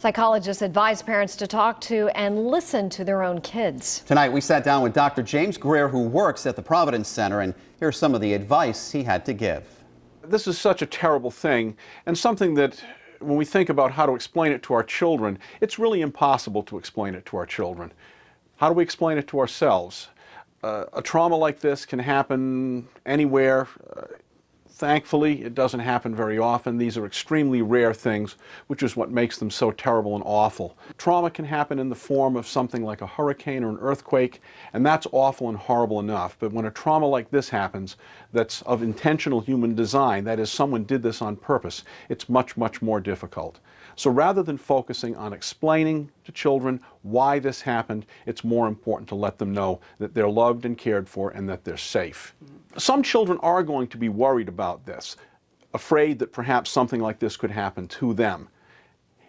Psychologists advise parents to talk to and listen to their own kids. Tonight, we sat down with Dr. James Greer, who works at the Providence Center, and here's some of the advice he had to give. This is such a terrible thing, and something that, when we think about how to explain it to our children, it's really impossible to explain it to our children. How do we explain it to ourselves? A trauma like this can happen anywhere. Thankfully, it doesn't happen very often. These are extremely rare things, which is what makes them so terrible and awful. Trauma can happen in the form of something like a hurricane or an earthquake, and that's awful and horrible enough. But when a trauma like this happens, that's of intentional human design, that is, someone did this on purpose, it's much, much more difficult. So rather than focusing on explaining to children why this happened, it's more important to let them know that they're loved and cared for and that they're safe. Some children are going to be worried about this, afraid that perhaps something like this could happen to them.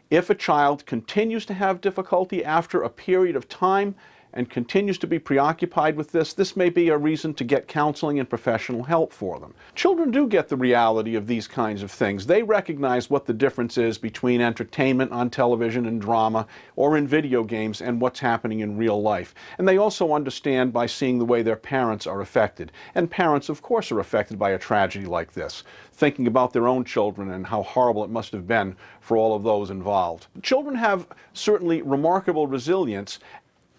If a child continues to have difficulty after a period of time and continues to be preoccupied with this may be a reason to get counseling and professional help for them. Children do get the reality of these kinds of things. They recognize what the difference is between entertainment on television and drama or in video games and what's happening in real life. And they also understand by seeing the way their parents are affected. And parents, of course, are affected by a tragedy like this, thinking about their own children and how horrible it must have been for all of those involved. Children have certainly remarkable resilience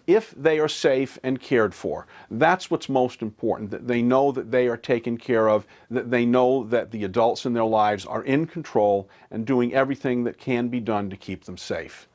if they are safe and cared for. That's what's most important, that they know that they are taken care of, that they know that the adults in their lives are in control and doing everything that can be done to keep them safe.